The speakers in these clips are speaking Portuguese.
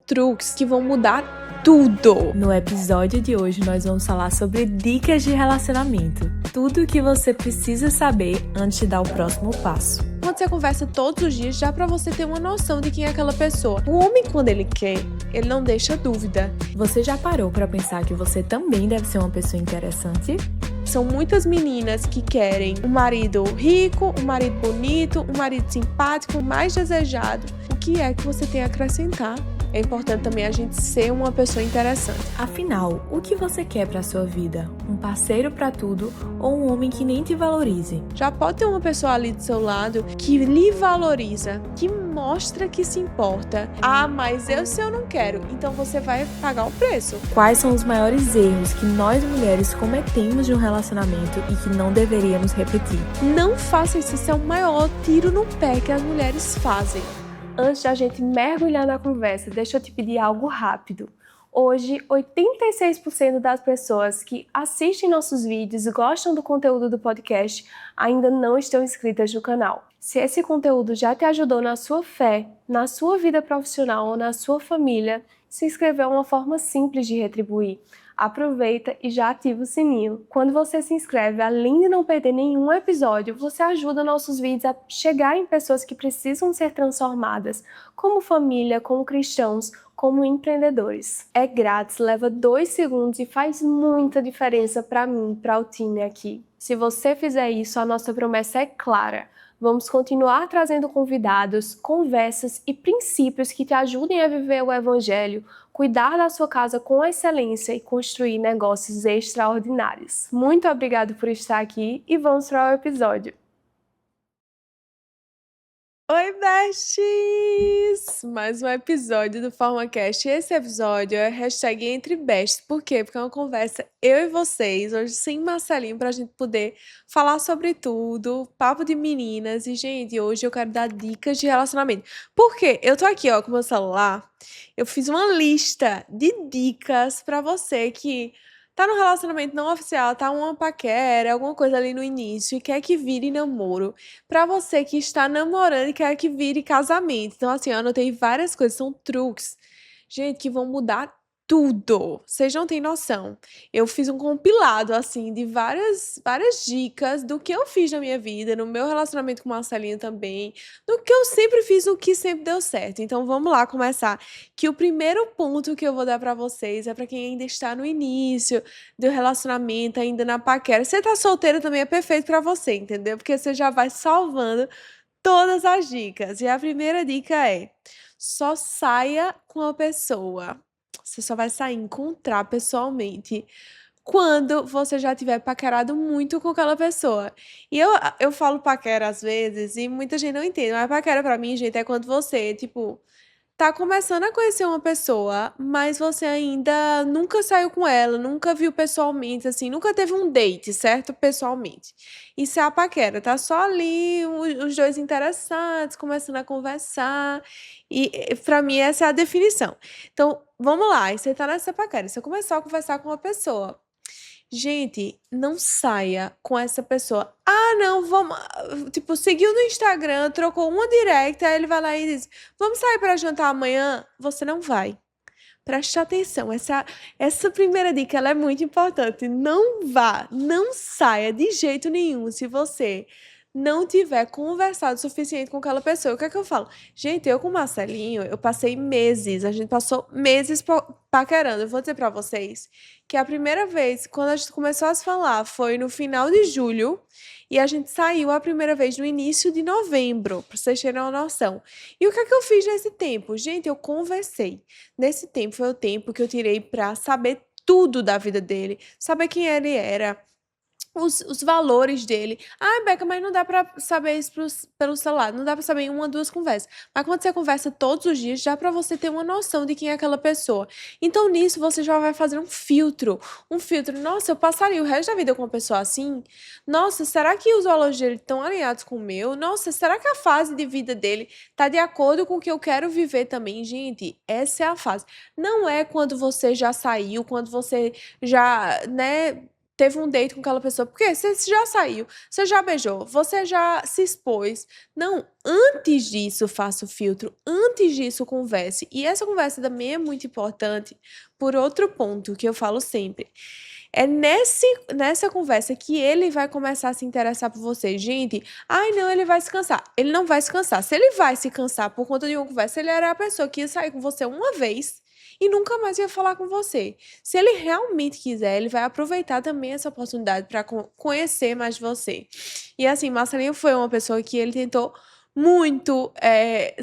truques que vão mudar tudo. No episódio de hoje nós vamos falar sobre dicas de relacionamento. Tudo o que você precisa saber antes de dar o próximo passo. Quando você conversa todos os dias, já pra você ter uma noção de quem é aquela pessoa. O homem, quando ele quer, ele não deixa dúvida. Você já parou pra pensar que você também deve ser uma pessoa interessante? São muitas meninas que querem um marido rico, um marido bonito, um marido simpático, mais desejado. O que é que você tem a acrescentar? É importante também a gente ser uma pessoa interessante. Afinal, o que você quer pra sua vida? Um parceiro pra tudo ou um homem que nem te valorize? Já pode ter uma pessoa ali do seu lado que lhe valoriza, que mostra que se importa. Ah, mas se eu não quero, então você vai pagar o preço. Quais são os maiores erros que nós mulheres cometemos de um relacionamento e que não deveríamos repetir? Não faça isso, isso é o maior tiro no pé que as mulheres fazem. Antes da gente mergulhar na conversa, deixa eu te pedir algo rápido. Hoje, 86% das pessoas que assistem nossos vídeos e gostam do conteúdo do podcast ainda não estão inscritas no canal. Se esse conteúdo já te ajudou na sua fé, na sua vida profissional ou na sua família, se inscrever é uma forma simples de retribuir. Aproveita e já ativa o sininho. Quando você se inscreve, além de não perder nenhum episódio, você ajuda nossos vídeos a chegar em pessoas que precisam ser transformadas, como família, como cristãos, como empreendedores. É grátis, leva 2 segundos e faz muita diferença para mim, para o time aqui. Se você fizer isso, a nossa promessa é clara. Vamos continuar trazendo convidados, conversas e princípios que te ajudem a viver o Evangelho, cuidar da sua casa com excelência e construir negócios extraordinários. Muito obrigado por estar aqui e vamos para o episódio. Oi, besties! Mais um episódio do FormaCast. Esse episódio é #EntreBesties. Por quê? Porque é uma conversa eu e vocês, hoje sem Marcelinho, pra gente poder falar sobre tudo, papo de meninas. E, gente, hoje eu quero dar dicas de relacionamento. Por quê? Eu tô aqui, ó, com meu celular. Eu fiz uma lista de dicas pra você que tá num relacionamento não oficial, tá uma paquera, alguma coisa ali no início e quer que vire namoro. Pra você que está namorando e quer que vire casamento. Então, assim, eu anotei várias coisas, são truques, gente, que vão mudar tudo. Vocês não têm noção. Eu fiz um compilado, assim, de várias dicas do que eu fiz na minha vida, no meu relacionamento com o Marcelinho também, do que eu sempre fiz, o que sempre deu certo. Então, vamos lá começar. Que o primeiro ponto que eu vou dar pra vocês é pra quem ainda está no início do relacionamento, ainda na paquera. Você tá solteira também é perfeito pra você, entendeu? Porque você já vai salvando todas as dicas. E a primeira dica é: só saia com a pessoa. Você só vai sair, encontrar pessoalmente quando você já tiver paquerado muito com aquela pessoa. E eu falo paquera às vezes e muita gente não entende, mas paquera pra mim, gente, é quando você, tipo, tá começando a conhecer uma pessoa, mas você ainda nunca saiu com ela, nunca viu pessoalmente, assim, nunca teve um date, certo? Pessoalmente. Isso é a paquera, tá só ali os dois interessantes, começando a conversar. E pra mim essa é a definição. Então, vamos lá, e você tá nessa paquera, você começou a conversar com uma pessoa. Gente, não saia com essa pessoa. Ah, não, vamos. Tipo, seguiu no Instagram, trocou uma direct, aí ele vai lá e diz: Vamos sair para jantar amanhã? Você não vai. Preste atenção, essa primeira dica ela é muito importante. Não vá, não saia de jeito nenhum se você não tiver conversado o suficiente com aquela pessoa. O que é que eu falo? Gente, eu com o Marcelinho, eu passei meses, a gente passou meses paquerando. Eu vou dizer pra vocês que a primeira vez, quando a gente começou a se falar, foi no final de julho e a gente saiu a primeira vez no início de novembro, pra vocês terem uma noção. E o que é que eu fiz nesse tempo? Gente, eu conversei. Nesse tempo foi o tempo que eu tirei pra saber tudo da vida dele, saber quem ele era, os valores dele. Ah, Beca, mas não dá pra saber isso pelo celular, não dá pra saber em 1, 2 conversas. Mas quando você conversa todos os dias, dá pra você ter uma noção de quem é aquela pessoa. Então, nisso, você já vai fazer um filtro. Um filtro. Nossa, eu passaria o resto da vida com uma pessoa assim? Nossa, será que os valores dele estão alinhados com o meu? Nossa, será que a fase de vida dele tá de acordo com o que eu quero viver também? Gente, essa é a fase. Não é quando você já saiu, quando você já, né, teve um date com aquela pessoa, porque você já saiu, você já beijou, você já se expôs. Não, antes disso, faça o filtro, antes disso, converse. E essa conversa também é muito importante por outro ponto que eu falo sempre. É nessa conversa que ele vai começar a se interessar por você. Gente, ai não, ele vai se cansar. Ele não vai se cansar. Se ele vai se cansar por conta de uma conversa, ele era a pessoa que ia sair com você uma vez e nunca mais ia falar com você. Se ele realmente quiser, ele vai aproveitar também essa oportunidade para conhecer mais você. E assim, Marcelinho foi uma pessoa que ele tentou muito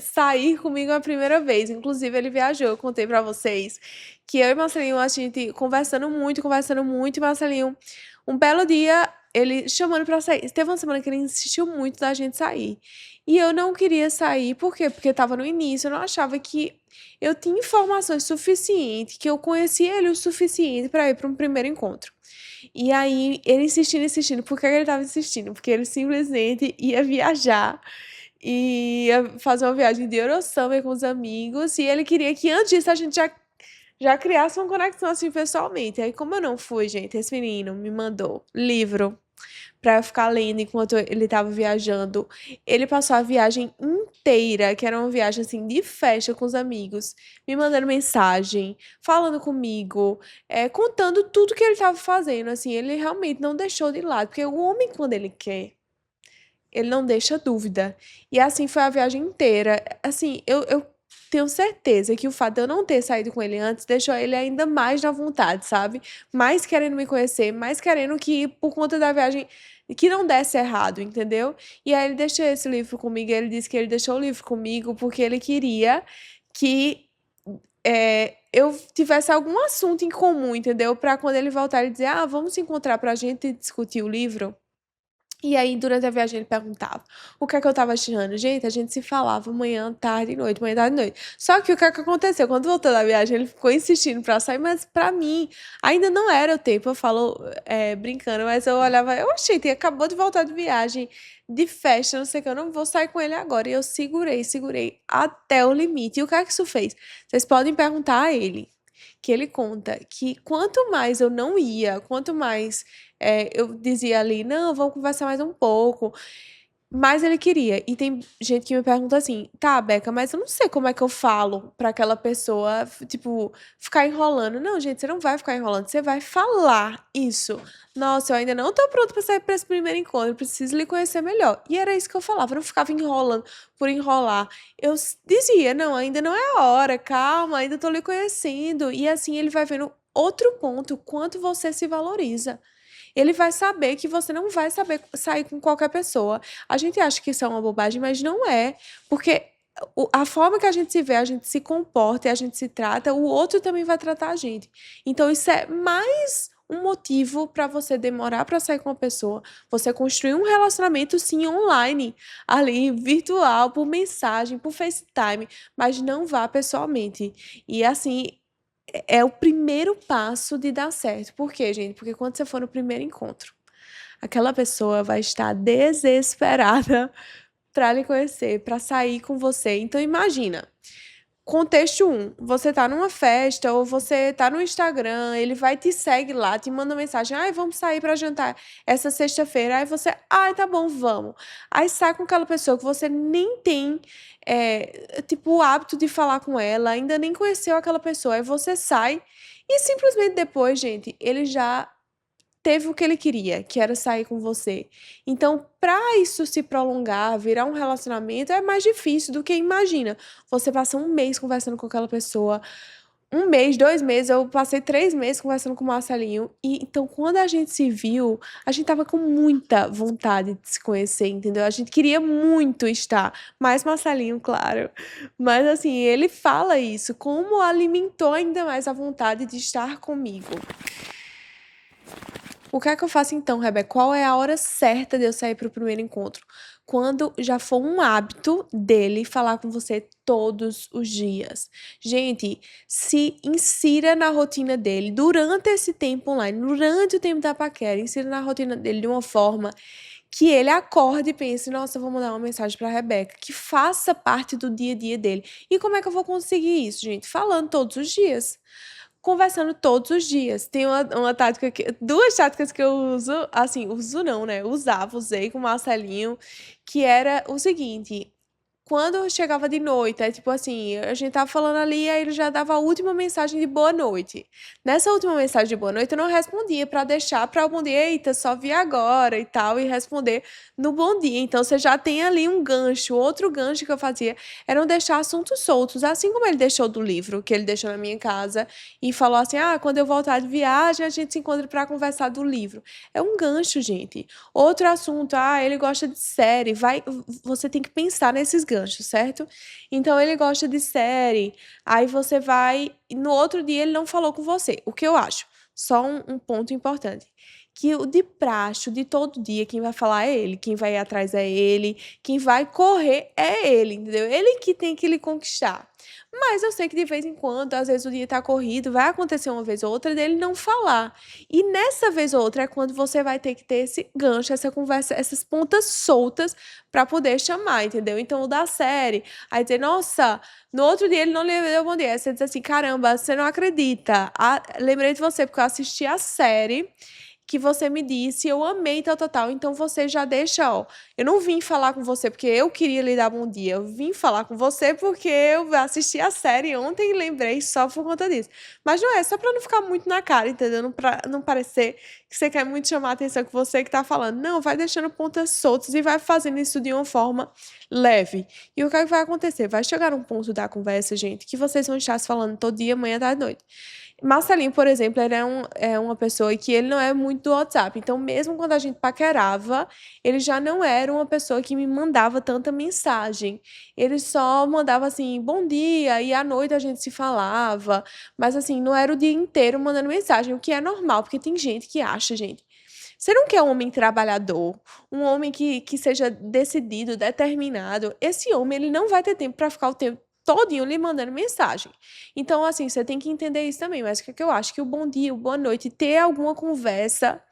sair comigo a primeira vez. Inclusive, ele viajou, eu contei pra vocês que eu e Marcelinho, a gente conversando muito, e Marcelinho, um belo dia, ele chamando pra sair. Teve uma semana que ele insistiu muito da gente sair. E eu não queria sair, por quê? Porque tava no início, eu não achava que eu tinha informações suficientes, que eu conhecia ele o suficiente pra ir pra um primeiro encontro. E aí, ele insistindo, insistindo. Por que ele tava insistindo? Porque ele simplesmente ia viajar e ia fazer uma viagem de Eurosummer com os amigos, e ele queria que antes disso a gente já criasse uma conexão assim pessoalmente. Aí, como eu não fui, gente, esse menino me mandou livro pra eu ficar lendo enquanto ele tava viajando. Ele passou a viagem inteira, que era uma viagem assim de festa com os amigos, me mandando mensagem, falando comigo, contando tudo que ele tava fazendo. Assim, ele realmente não deixou de lado, porque o homem, quando ele quer, ele não deixa dúvida. E assim foi a viagem inteira. Assim, eu tenho certeza que o fato de eu não ter saído com ele antes deixou ele ainda mais na vontade, sabe? Mais querendo me conhecer, mais querendo que, por conta da viagem, que não desse errado, entendeu? E aí ele deixou esse livro comigo, e ele disse que ele deixou o livro comigo porque ele queria que eu tivesse algum assunto em comum, entendeu? Pra quando ele voltar, ele dizer, ah, vamos se encontrar pra gente discutir o livro. E aí, durante a viagem, ele perguntava o que é que eu tava achando. Gente, a gente se falava manhã, tarde e noite, manhã, tarde e noite. Só que o que é que aconteceu? Quando voltou da viagem, ele ficou insistindo pra sair, mas pra mim, ainda não era o tempo. Eu falo, brincando, mas eu olhava, eu achei, que acabou de voltar de viagem, de festa, não sei o que, eu não vou sair com ele agora. E eu segurei até o limite. E o que é que isso fez? Vocês podem perguntar a ele, que ele conta que quanto mais eu não ia, quanto mais eu dizia ali, não, vamos conversar mais um pouco, mais ele queria. E tem gente que me pergunta assim, tá, Beca, mas eu não sei como é que eu falo pra aquela pessoa, tipo, ficar enrolando. Não, gente, você não vai ficar enrolando, você vai falar isso. Nossa, eu ainda não tô pronto pra sair pra esse primeiro encontro, eu preciso lhe conhecer melhor. E era isso que eu falava, eu não ficava enrolando por enrolar. Eu dizia, não, ainda não é a hora, calma, ainda tô lhe conhecendo. E assim ele vai vendo outro ponto, quanto você se valoriza. Ele vai saber que você não vai saber sair com qualquer pessoa. A gente acha que isso é uma bobagem, mas não é. Porque a forma que a gente se vê, a gente se comporta e a gente se trata, o outro também vai tratar a gente. Então, isso é mais um motivo para você demorar para sair com uma pessoa. Você construir um relacionamento, sim, online, ali, virtual, por mensagem, por FaceTime, mas não vá pessoalmente. E assim, é o primeiro passo de dar certo. Por quê, gente? Porque quando você for no primeiro encontro, aquela pessoa vai estar desesperada para lhe conhecer, para sair com você. Então imagina, contexto um, você tá numa festa ou você tá no Instagram, ele vai te segue lá, te manda mensagem, ai, vamos sair para jantar essa sexta-feira. Aí você, ai, tá bom, vamos. Aí sai com aquela pessoa que você nem tem, tipo, o hábito de falar com ela, ainda nem conheceu aquela pessoa. Aí você sai e simplesmente depois, gente, ele já teve o que ele queria, que era sair com você. Então, para isso se prolongar, virar um relacionamento, é mais difícil do que imagina. Você passa um mês conversando com aquela pessoa, um mês, 2 meses, eu passei 3 meses conversando com o Marcelinho. E então, quando a gente se viu, a gente tava com muita vontade de se conhecer, entendeu? A gente queria muito estar. Mais Marcelinho, claro. Mas assim, ele fala isso, como alimentou ainda mais a vontade de estar comigo. O que é que eu faço então, Rebeca? Qual é a hora certa de eu sair para o primeiro encontro? Quando já for um hábito dele falar com você todos os dias. Gente, se insira na rotina dele durante esse tempo online, durante o tempo da paquera, insira na rotina dele de uma forma que ele acorde e pense, nossa, eu vou mandar uma mensagem para Rebeca, que faça parte do dia a dia dele. E como é que eu vou conseguir isso, gente? Falando todos os dias. conversando todos os dias. Tem uma tática duas táticas que eu uso, assim, uso não, né? Usei com o Marcelinho, que era o seguinte. Quando chegava de noite, é tipo assim, a gente tava falando ali, aí ele já dava a última mensagem de boa noite. Nessa última mensagem de boa noite, eu não respondia para deixar para o bom dia, eita, só vi agora e tal, e responder no bom dia. Então você já tem ali um gancho. Outro gancho que eu fazia era não deixar assuntos soltos, assim como ele deixou do livro, que ele deixou na minha casa e falou assim: "Ah, quando eu voltar de viagem, a gente se encontra para conversar do livro". É um gancho, gente. Outro assunto, ele gosta de série, você tem que pensar nesses ganchos, certo? Então ele gosta de série, aí você vai, e no outro dia ele não falou com você. O que eu acho? Só um ponto importante. Que o de praxe, o de todo dia, quem vai falar é ele, quem vai ir atrás é ele, quem vai correr é ele, entendeu? Ele que tem que lhe conquistar. Mas eu sei que de vez em quando, às vezes o dia tá corrido, vai acontecer uma vez ou outra dele não falar. E nessa vez ou outra é quando você vai ter que ter esse gancho, essa conversa, essas pontas soltas para poder chamar, entendeu? Então, o da série, aí dizer, nossa, no outro dia ele não lhe deu bom dia. Aí você diz assim, caramba, você não acredita. Lembrei de você porque eu assisti a série que você me disse, eu amei tal, tal, tal. Então você já deixa, ó. Eu não vim falar com você porque eu queria lhe dar bom dia. Eu vim falar com você porque eu assisti a série ontem e lembrei só por conta disso. Mas não é, só pra não ficar muito na cara, entendeu? Não, pra não parecer que você quer muito chamar a atenção que você que tá falando. Não, vai deixando pontas soltas e vai fazendo isso de uma forma leve. E o que é que vai acontecer? Vai chegar um ponto da conversa, gente, que vocês vão estar se falando todo dia, manhã, tarde, noite. Marcelinho, por exemplo, ele é uma pessoa que ele não é muito do WhatsApp. Então, mesmo quando a gente paquerava, ele já não era uma pessoa que me mandava tanta mensagem. Ele só mandava assim, bom dia, e à noite a gente se falava. Mas assim, não era o dia inteiro mandando mensagem, o que é normal, porque tem gente que acha, gente. Você não quer um homem trabalhador, um homem que seja decidido, determinado. Esse homem, ele não vai ter tempo para ficar o tempo todinho lhe mandando mensagem. Então, assim, você tem que entender isso também. Mas o que eu acho? Que o bom dia, o boa noite, ter alguma conversa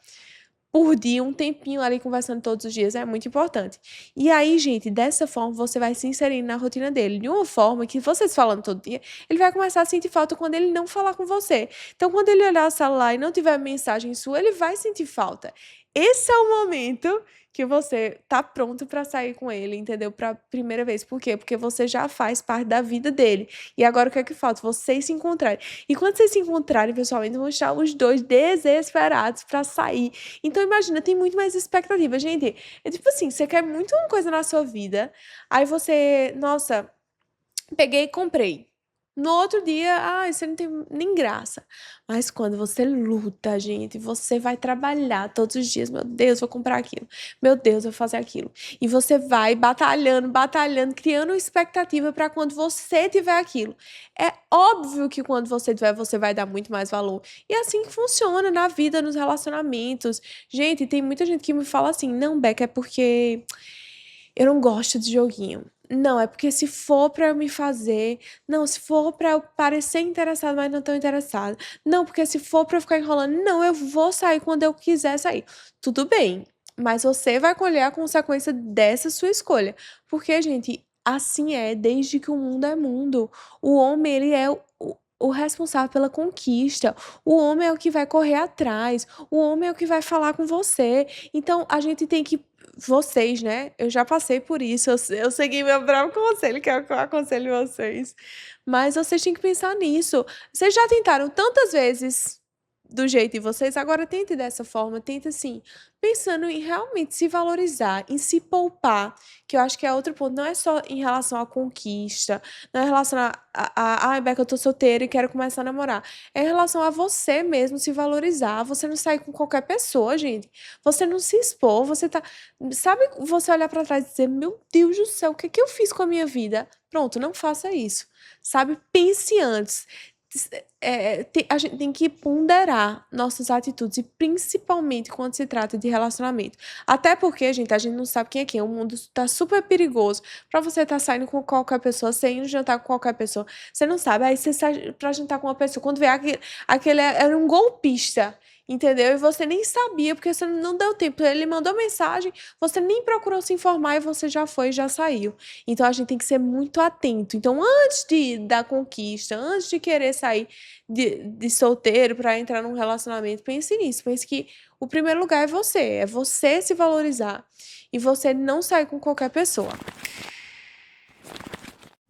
por dia, um tempinho ali conversando todos os dias é muito importante. E aí, gente, dessa forma você vai se inserindo na rotina dele, de uma forma que vocês falando todo dia, ele vai começar a sentir falta quando ele não falar com você. Então, quando ele olhar o celular e não tiver mensagem sua, ele vai sentir falta. Esse é o momento que você tá pronto para sair com ele, entendeu? Para primeira vez. Por quê? Porque você já faz parte da vida dele. E agora o que é que falta? Vocês se encontrarem. E quando vocês se encontrarem, pessoalmente, vão estar os dois desesperados para sair. Então imagina, tem muito mais expectativa, gente. É tipo assim, você quer muito uma coisa na sua vida, aí você, nossa, peguei e comprei. No outro dia, isso não tem nem graça. Mas quando você luta, gente, você vai trabalhar todos os dias. Meu Deus, vou comprar aquilo. Meu Deus, vou fazer aquilo. E você vai batalhando, batalhando, criando uma expectativa para quando você tiver aquilo. É óbvio que quando você tiver, você vai dar muito mais valor. E é assim que funciona na vida, nos relacionamentos. Gente, tem muita gente que me fala assim: não, Beca, é porque eu não gosto de joguinho. Não, é porque se for pra eu me fazer, não, se for pra eu parecer interessado, mas não tão interessado. Não, porque se for pra eu ficar enrolando, não, eu vou sair quando eu quiser sair. Tudo bem, mas você vai colher a consequência dessa sua escolha. Porque, gente, assim é desde que o mundo é mundo. O homem, ele é o responsável pela conquista. O homem é o que vai correr atrás. O homem é o que vai falar com você. Então, a gente tem que vocês, né? Eu já passei por isso. Eu segui meu próprio conselho, que é o que eu aconselho vocês. Mas vocês têm que pensar nisso. Vocês já tentaram tantas vezes do jeito de vocês, agora tente dessa forma, tente assim, pensando em realmente se valorizar, em se poupar, que eu acho que é outro ponto, não é só em relação à conquista, não é em relação ai, Beca, eu tô solteira e quero começar a namorar. É em relação a você mesmo se valorizar, você não sair com qualquer pessoa, gente. Você não se expor, você tá, sabe, você olhar pra trás e dizer, meu Deus do céu, o que é que eu fiz com a minha vida? Pronto, não faça isso. Sabe? Pense antes. A gente tem que ponderar nossas atitudes, e principalmente quando se trata de relacionamento. Até porque, gente, a gente não sabe quem é quem. O mundo tá super perigoso pra você estar saindo com qualquer pessoa, você indo jantar com qualquer pessoa. Você não sabe. Aí você sai pra jantar com uma pessoa, quando vê aquele era um golpista. Entendeu? E você nem sabia, porque você não deu tempo. Ele mandou mensagem, você nem procurou se informar e você já foi e já saiu. Então a gente tem que ser muito atento. Então, antes da conquista, antes de querer sair, de solteiro para entrar num relacionamento, pense nisso. Pense que o primeiro lugar é você se valorizar e você não sair com qualquer pessoa.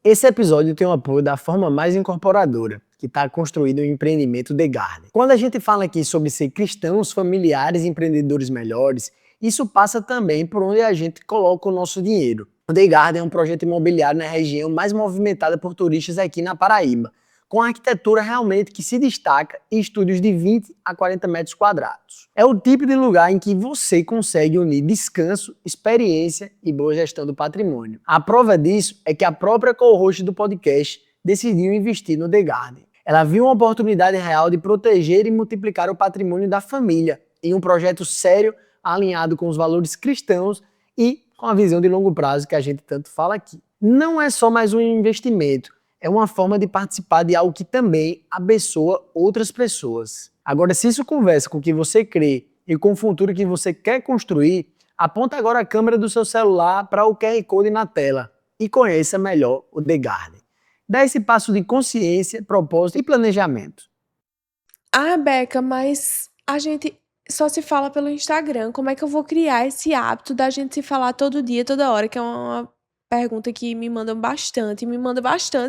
Esse episódio tem o apoio da Forma Mais Incorporadora, que está construindo o empreendimento The Garden. Quando a gente fala aqui sobre ser cristãos, familiares e empreendedores melhores, isso passa também por onde a gente coloca o nosso dinheiro. O The Garden é um projeto imobiliário na região mais movimentada por turistas aqui na Paraíba, com arquitetura realmente que se destaca e estúdios de 20 a 40 metros quadrados. É o tipo de lugar em que você consegue unir descanso, experiência e boa gestão do patrimônio. A prova disso é que a própria co-host do podcast decidiu investir no The Garden. Ela viu uma oportunidade real de proteger e multiplicar o patrimônio da família em um projeto sério, alinhado com os valores cristãos e com a visão de longo prazo que a gente tanto fala aqui. Não é só mais um investimento, é uma forma de participar de algo que também abençoa outras pessoas. Agora, se isso conversa com o que você crê e com o futuro que você quer construir, aponta agora a câmera do seu celular para o QR Code na tela e conheça melhor o The Garden. Dá esse passo de consciência, propósito e planejamento. Ah, Beca, mas a gente só se fala pelo Instagram. Como é que eu vou criar esse hábito da gente se falar todo dia, toda hora? Que é uma pergunta que me manda bastante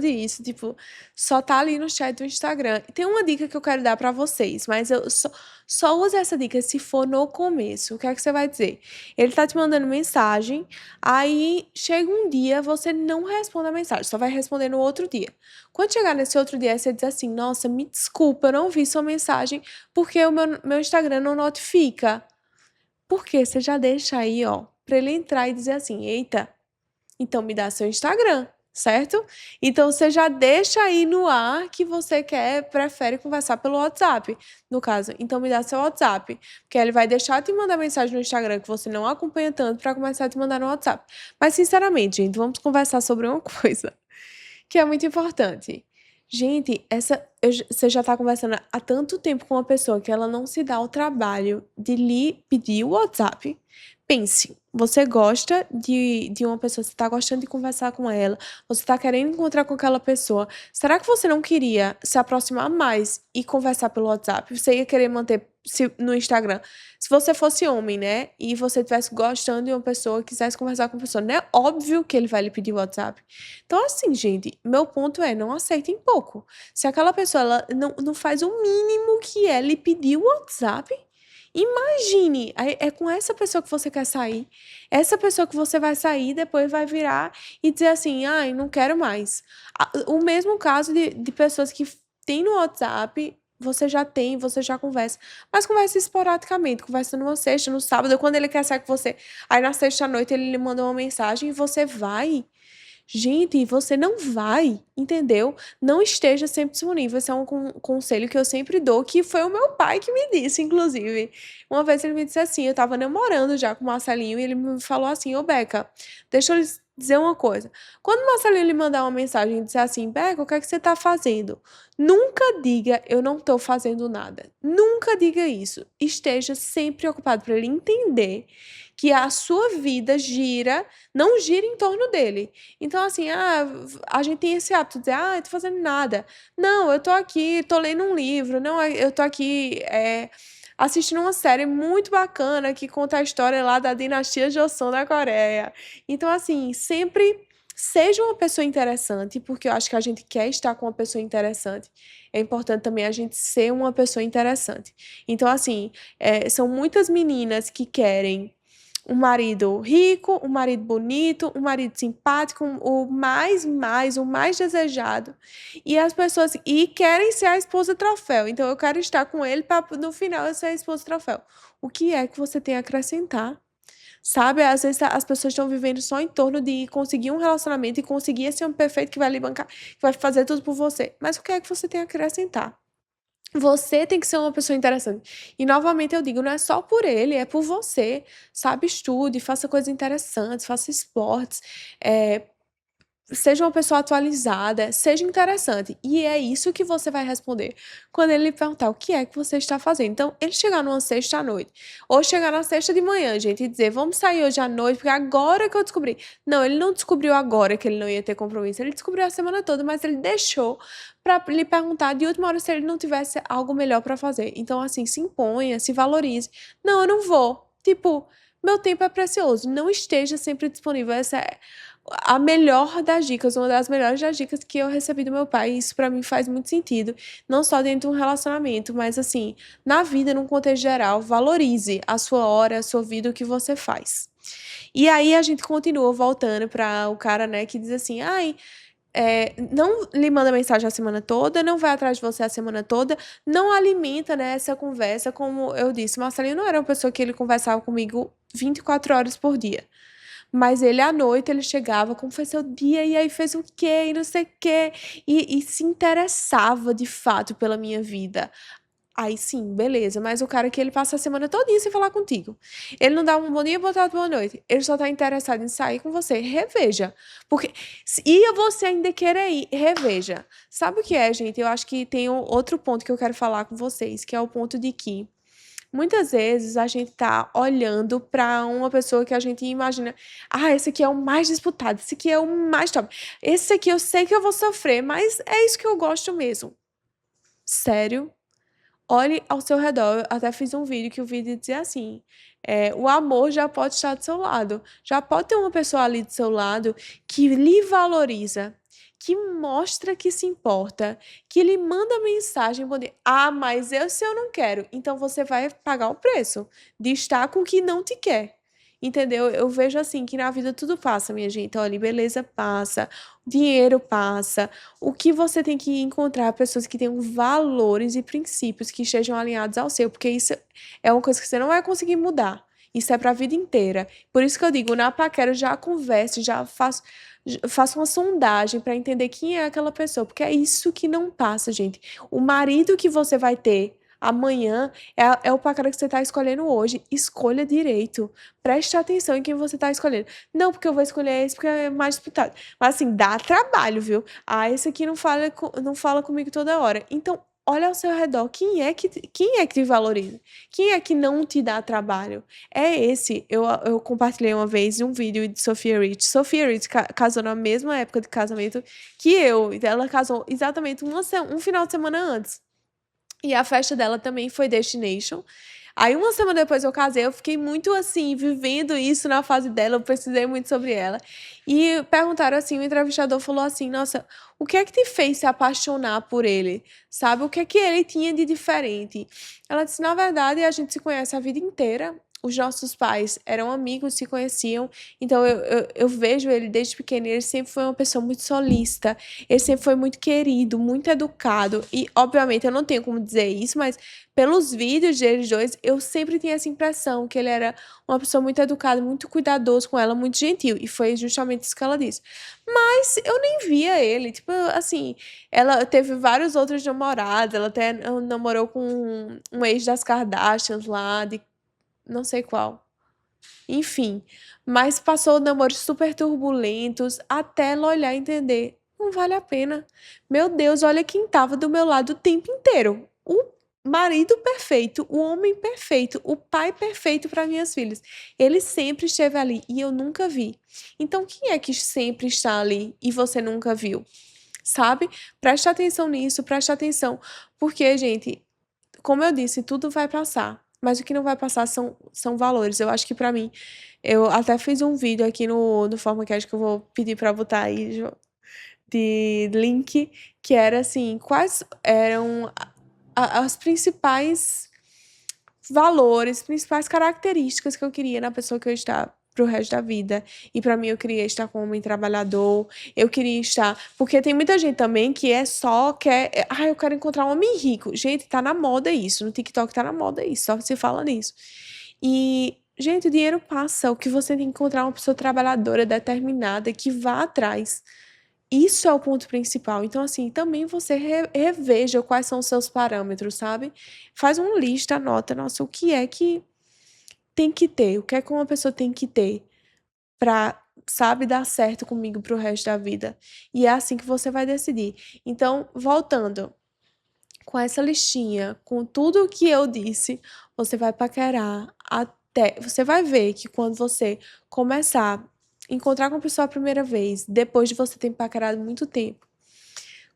isso, tipo, só tá ali no chat do Instagram. E tem uma dica que eu quero dar pra vocês, mas eu só use essa dica se for no começo. O que é que você vai dizer? Ele tá te mandando mensagem, aí chega um dia, você não responde a mensagem, só vai responder no outro dia. Quando chegar nesse outro dia, você diz assim: nossa, me desculpa, eu não vi sua mensagem porque o meu Instagram não notifica. Porque você já deixa aí, ó, pra ele entrar e dizer assim: eita, então me dá seu Instagram, certo? Então você já deixa aí no ar que você prefere conversar pelo WhatsApp, no caso. Então me dá seu WhatsApp, porque ele vai deixar te mandar mensagem no Instagram que você não acompanha tanto para começar a te mandar no WhatsApp. Mas sinceramente, gente, vamos conversar sobre uma coisa que é muito importante. Gente, você já tá conversando há tanto tempo com uma pessoa que ela não se dá o trabalho de lhe pedir o WhatsApp. Pense, você gosta de uma pessoa, você tá gostando de conversar com ela, você tá querendo encontrar com aquela pessoa. Será que você não queria se aproximar mais e conversar pelo WhatsApp? Você ia querer manter no Instagram? Se você fosse homem, né? E você estivesse gostando de uma pessoa, quisesse conversar com uma pessoa, não é óbvio que ele vai lhe pedir o WhatsApp. Então, assim, gente, meu ponto é, não aceitem pouco. Se aquela pessoa ela não faz o mínimo que é lhe pedir o WhatsApp, imagine, é com essa pessoa que você quer sair. Essa pessoa que você vai sair, depois vai virar e dizer assim, ai, não quero mais. O mesmo caso de pessoas que têm no WhatsApp, você já conversa. Mas conversa esporadicamente, conversa numa sexta, no sábado, quando ele quer sair com você. Aí na sexta à noite ele lhe manda uma mensagem e você vai. Gente, você não vai, entendeu? Não esteja sempre disponível. Esse é um conselho que eu sempre dou, que foi o meu pai que me disse, inclusive. Uma vez ele me disse assim, eu tava namorando já com o Marcelinho, e ele me falou assim: ô Beca, deixa eu lhe dizer uma coisa. Quando o Marcelinho lhe mandar uma mensagem e disser assim: Beca, o que é que você tá fazendo? Nunca diga, eu não tô fazendo nada. Nunca diga isso. Esteja sempre ocupado para ele entender que a sua vida não gira em torno dele. Então, assim, a gente tem esse hábito de dizer, eu tô fazendo nada. Não, eu tô aqui, tô lendo um livro. Não, eu tô aqui assistindo uma série muito bacana que conta a história lá da dinastia Joseon da Coreia. Então, assim, sempre seja uma pessoa interessante, porque eu acho que a gente quer estar com uma pessoa interessante. É importante também a gente ser uma pessoa interessante. Então, assim, são muitas meninas que querem um marido rico, um marido bonito, um marido simpático, o mais desejado. E as pessoas querem ser a esposa troféu. Então eu quero estar com ele para no final eu ser a esposa troféu. O que é que você tem a acrescentar? Sabe, às vezes as pessoas estão vivendo só em torno de conseguir um relacionamento e conseguir esse homem perfeito que vai lhe bancar, que vai fazer tudo por você. Mas o que é que você tem a acrescentar? Você tem que ser uma pessoa interessante. E novamente eu digo, não é só por ele, é por você. Sabe, estude, faça coisas interessantes, faça esportes, seja uma pessoa atualizada, seja interessante. E é isso que você vai responder quando ele lhe perguntar o que é que você está fazendo. Então, ele chegar numa sexta à noite, ou chegar na sexta de manhã, gente, e dizer, vamos sair hoje à noite, porque agora que eu descobri. Não, ele não descobriu agora que ele não ia ter compromisso, ele descobriu a semana toda, mas ele deixou para lhe perguntar de última hora se ele não tivesse algo melhor para fazer. Então, assim, se imponha, se valorize. Não, eu não vou. Tipo, meu tempo é precioso. Não esteja sempre disponível. Essa é a melhor das dicas, uma das melhores das dicas que eu recebi do meu pai. E isso pra mim faz muito sentido. Não só dentro de um relacionamento, mas assim, na vida, num contexto geral, valorize a sua hora, a sua vida, o que você faz. E aí a gente continua voltando para o cara, né, que diz assim, ai, não lhe manda mensagem a semana toda, não vai atrás de você a semana toda, não alimenta, né, essa conversa, como eu disse, Marcelinho não era uma pessoa que ele conversava comigo 24 horas por dia. Mas ele, à noite, ele chegava, como foi seu dia, e aí fez o quê, e não sei o quê, e se interessava, de fato, pela minha vida. Aí sim, beleza, mas o cara que ele passa a semana todinha sem falar contigo. Ele não dá um bom dia, boa tarde, boa noite. Ele só tá interessado em sair com você. Reveja. Porque, e você ainda querer ir, reveja. Sabe o que é, gente? Eu acho que tem outro ponto que eu quero falar com vocês, que é o ponto de que muitas vezes a gente tá olhando pra uma pessoa que a gente imagina, esse aqui é o mais disputado, esse aqui é o mais top. Esse aqui eu sei que eu vou sofrer, mas é isso que eu gosto mesmo. Sério? Olhe ao seu redor. Eu até fiz um vídeo que o vídeo dizia assim: o amor já pode estar do seu lado. Já pode ter uma pessoa ali do seu lado que lhe valoriza, que mostra que se importa, que lhe manda mensagem, bom dia. Mas se eu não quero, então você vai pagar o preço de estar com o que não te quer. Entendeu? Eu vejo assim que na vida tudo passa, minha gente. Olha, beleza passa, dinheiro passa. O que você tem que encontrar pessoas que tenham valores e princípios que estejam alinhados ao seu, porque isso é uma coisa que você não vai conseguir mudar. Isso é para a vida inteira. Por isso que eu digo, na paquera já converse, faça uma sondagem para entender quem é aquela pessoa, porque é isso que não passa, gente. O marido que você vai ter amanhã é o paquera que você está escolhendo hoje. Escolha direito. Preste atenção em quem você está escolhendo. Não, porque eu vou escolher esse porque é mais disputado. Mas assim, dá trabalho, viu? Esse aqui não fala comigo toda hora. Então, olha ao seu redor. Quem é que te valoriza? Quem é que não te dá trabalho? É esse. Eu compartilhei uma vez um vídeo de Sophia Rich. Sophia Rich casou na mesma época de casamento que eu. Ela casou exatamente um final de semana antes. E a festa dela também foi Destination. Aí, uma semana depois eu casei, eu fiquei muito assim, vivendo isso na fase dela, eu pesquisei muito sobre ela. E perguntaram assim, o entrevistador falou assim, nossa, o que é que te fez se apaixonar por ele? Sabe, o que é que ele tinha de diferente? Ela disse, na verdade, a gente se conhece a vida inteira. Os nossos pais eram amigos, se conheciam, então eu vejo ele desde pequeno, ele sempre foi uma pessoa muito solícita, ele sempre foi muito querido, muito educado, e obviamente eu não tenho como dizer isso, mas pelos vídeos deles dois, eu sempre tinha essa impressão que ele era uma pessoa muito educada, muito cuidadoso com ela, muito gentil, e foi justamente isso que ela disse. Mas eu nem via ele, tipo, assim, ela teve vários outros namorados, ela até namorou com um ex das Kardashians lá, de não sei qual. Enfim, mas passou namoros super turbulentos até ela olhar e entender. Não vale a pena. Meu Deus, olha quem tava do meu lado o tempo inteiro. O marido perfeito, o homem perfeito, o pai perfeito para minhas filhas. Ele sempre esteve ali e eu nunca vi. Então, quem é que sempre está ali e você nunca viu? Sabe? Preste atenção nisso, preste atenção. Porque, gente, como eu disse, tudo vai passar. Mas o que não vai passar são valores. Eu acho que pra mim, eu até fiz um vídeo aqui no FormaCast que eu vou pedir pra botar aí de link, que era assim, quais eram as principais valores, principais características que eu queria na pessoa que eu estava pro resto da vida. E pra mim eu queria estar com um homem trabalhador, eu queria estar, porque tem muita gente também que eu quero encontrar um homem rico. Gente, tá na moda isso, no TikTok tá na moda isso, só se fala nisso. E gente, o dinheiro passa, o que você tem que encontrar é uma pessoa trabalhadora, determinada, que vá atrás. Isso é o ponto principal. Então, assim, também você reveja quais são os seus parâmetros, sabe? Faz uma lista, anota, nossa, o que é que tem que ter? O que é que uma pessoa tem que ter para sabe, dar certo comigo pro resto da vida. E é assim que você vai decidir. Então, voltando, com essa listinha, com tudo o que eu disse, você vai paquerar até. Você vai ver que quando você começar a encontrar com a pessoa a primeira vez, depois de você ter paquerado muito tempo,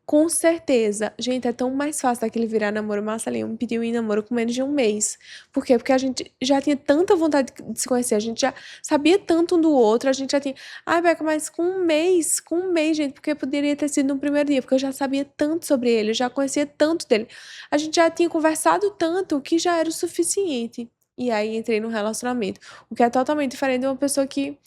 com certeza, gente, é tão mais fácil daquele virar namoro. Marcelinho me pediu em namoro com menos de um mês. Por quê? Porque a gente já tinha tanta vontade de se conhecer, a gente já sabia tanto um do outro, a gente já tinha. Ai, Beca, mas com um mês, gente, porque poderia ter sido no primeiro dia, porque eu já sabia tanto sobre ele, eu já conhecia tanto dele. A gente já tinha conversado tanto que já era o suficiente. E aí entrei no relacionamento. O que é totalmente diferente de uma pessoa que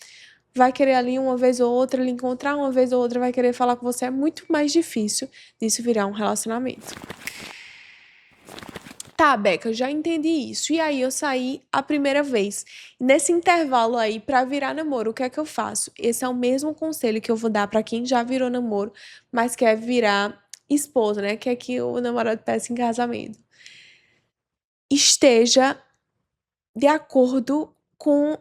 vai querer ali uma vez ou outra, lhe encontrar uma vez ou outra, vai querer falar com você. É muito mais difícil disso virar um relacionamento. Tá, Beca, eu já entendi isso. E aí eu saí a primeira vez. Nesse intervalo aí, pra virar namoro, o que é que eu faço? Esse é o mesmo conselho que eu vou dar pra quem já virou namoro, mas quer virar esposa, né? Quer que o namorado peça em casamento. Esteja de acordo com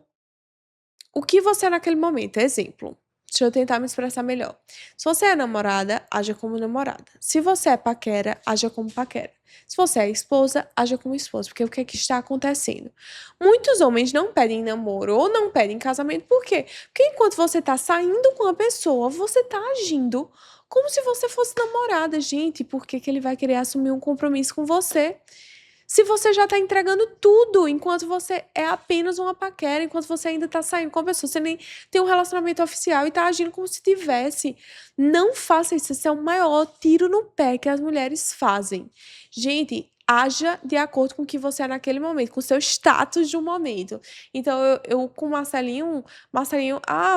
o que você é naquele momento. Exemplo. Deixa eu tentar me expressar melhor. Se você é namorada, haja como namorada. Se você é paquera, haja como paquera. Se você é esposa, haja como esposa. Porque o que é que está acontecendo? Muitos homens não pedem namoro ou não pedem casamento. Por quê? Porque enquanto você está saindo com a pessoa, você está agindo como se você fosse namorada. Gente, por que que ele vai querer assumir um compromisso com você? Se você já tá entregando tudo enquanto você é apenas uma paquera, enquanto você ainda tá saindo com a pessoa, você nem tem um relacionamento oficial e tá agindo como se tivesse. Não faça isso, esse é o maior tiro no pé que as mulheres fazem. Gente, haja de acordo com o que você é naquele momento, com o seu status de um momento. Então, eu com o Marcelinho,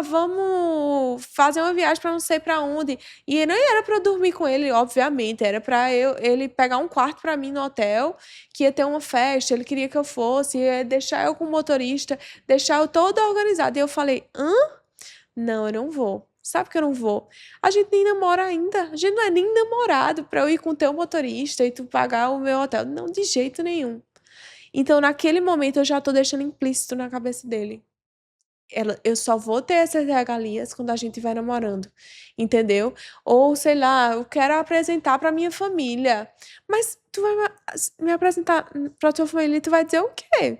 vamos fazer uma viagem pra não sei pra onde. E não era pra eu dormir com ele, obviamente, era pra ele pegar um quarto pra mim no hotel, que ia ter uma festa, ele queria que eu fosse, ia deixar eu com o motorista, deixar eu toda organizada. E eu falei, não, eu não vou. Sabe que eu não vou? A gente nem namora ainda. A gente não é nem namorado pra eu ir com o teu motorista e tu pagar o meu hotel. Não, de jeito nenhum. Então, naquele momento, eu já tô deixando implícito na cabeça dele. Eu só vou ter essas regalias quando a gente estiver namorando, entendeu? Ou, sei lá, eu quero apresentar pra minha família. Mas tu vai me apresentar pra tua família e tu vai dizer o quê?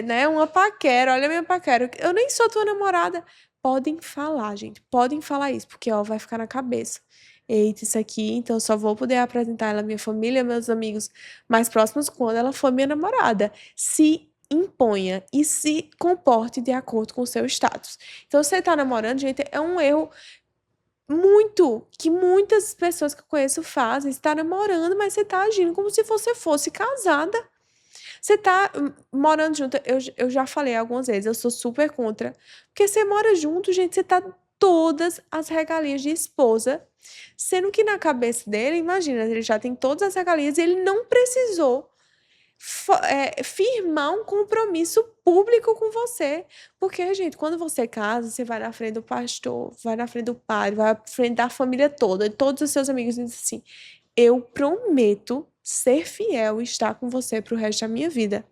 Né? Uma paquera, olha a minha paquera. Eu nem sou tua namorada. Podem falar, gente. Podem falar isso, porque, ó, vai ficar na cabeça. Eita, isso aqui, então eu só vou poder apresentar ela à minha família, meus amigos mais próximos, quando ela for minha namorada. Se imponha e se comporte de acordo com o seu status. Então, você tá namorando, gente, é um erro que muitas pessoas que eu conheço fazem. Você tá namorando, mas você tá agindo como se você fosse casada. Você tá morando junto, eu já falei algumas vezes, eu sou super contra. Porque você mora junto, gente, você tá todas as regalias de esposa, sendo que na cabeça dele, imagina, ele já tem todas as regalias e ele não precisou firmar um compromisso público com você. Porque, gente, quando você casa, você vai na frente do pastor, vai na frente do padre, vai na frente da família toda, de todos os seus amigos, e diz assim: eu prometo ser fiel e estar com você pro resto da minha vida.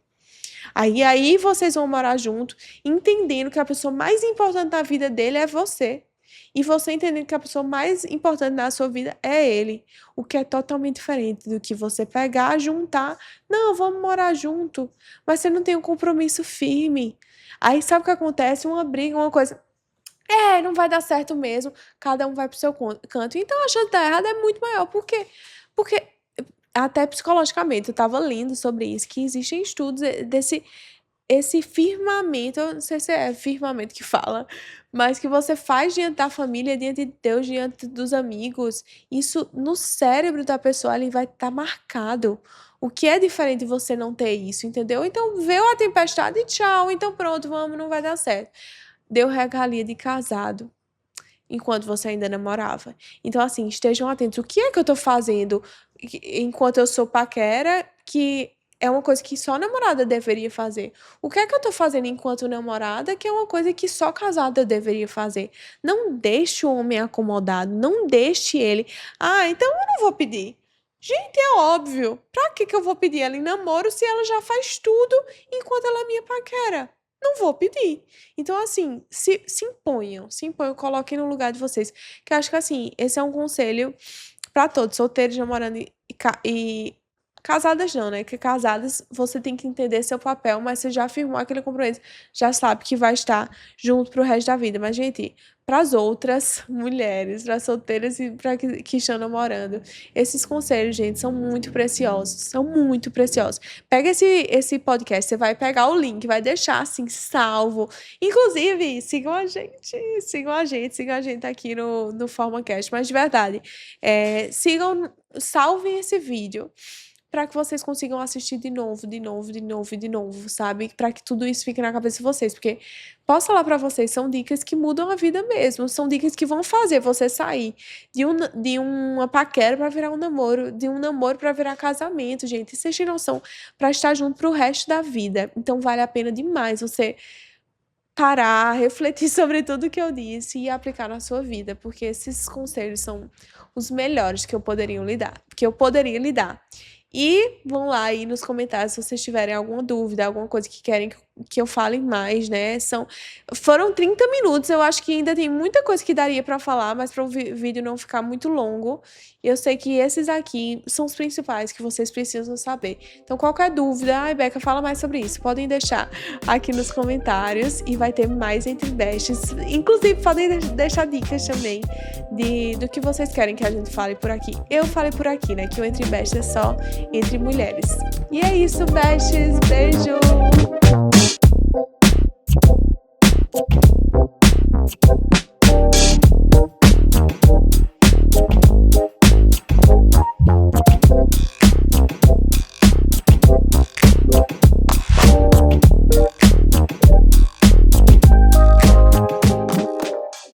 Aí vocês vão morar junto, entendendo que a pessoa mais importante da vida dele é você. E você entendendo que a pessoa mais importante na sua vida é ele. O que é totalmente diferente do que você pegar, juntar. Não, vamos morar junto. Mas você não tem um compromisso firme. Aí sabe o que acontece? Uma briga, uma coisa. Não vai dar certo mesmo. Cada um vai pro seu canto. Então a chance de dar errado é muito maior. Por quê? Porque até psicologicamente, eu estava lendo sobre isso, que existem estudos esse firmamento, eu não sei se é firmamento que fala, mas que você faz diante da família, diante de Deus, diante dos amigos, isso no cérebro da pessoa ele vai estar marcado. O que é diferente de você não ter isso, entendeu? Então, veio a tempestade e tchau, então pronto, vamos, não vai dar certo. Deu regalia de casado enquanto você ainda namorava. Então, assim, estejam atentos. O que é que eu tô fazendo enquanto eu sou paquera, que é uma coisa que só namorada deveria fazer? O que é que eu tô fazendo enquanto namorada, que é uma coisa que só casada deveria fazer? Não deixe o homem acomodado, não deixe ele. Então eu não vou pedir. Gente, é óbvio. Pra que eu vou pedir ela em namoro se ela já faz tudo enquanto ela é minha paquera? Não vou pedir. Então, assim, se imponham, coloquem no lugar de vocês. Que eu acho que, assim, esse é um conselho pra todos, solteiros, namorando e casadas não, né? Que casadas você tem que entender seu papel, mas você já afirmou aquele compromisso, já sabe que vai estar junto pro resto da vida. Mas, gente, pras outras mulheres, pras solteiras e pra que estão namorando, esses conselhos, gente, são muito preciosos. São muito preciosos. Pega esse podcast, você vai pegar o link, vai deixar assim, salvo. Inclusive, sigam a gente aqui no FormaCast. Mas de verdade, salvem esse vídeo para que vocês consigam assistir de novo, sabe? Para que tudo isso fique na cabeça de vocês, porque posso falar para vocês, são dicas que mudam a vida mesmo, são dicas que vão fazer você sair de uma paquera para virar um namoro, de um namoro para virar casamento, gente. Vocês têm noção, para estar junto pro resto da vida. Então vale a pena demais você parar, refletir sobre tudo que eu disse e aplicar na sua vida, porque esses conselhos são os melhores que eu poderia lhe dar. E vão lá aí nos comentários se vocês tiverem alguma dúvida, alguma coisa que querem que eu fale mais, né? Foram 30 minutos, eu acho que ainda tem muita coisa que daria pra falar, mas para o vídeo não ficar muito longo, eu sei que esses aqui são os principais que vocês precisam saber. Então, qualquer dúvida, ai, Beca, fala mais sobre isso, podem deixar aqui nos comentários e vai ter mais Entre Bestes. Inclusive, podem deixar dicas também do que vocês querem que a gente fale por aqui. Eu falei por aqui, né? Que o Entre Bestes é só entre mulheres. E é isso, bestes. Beijo!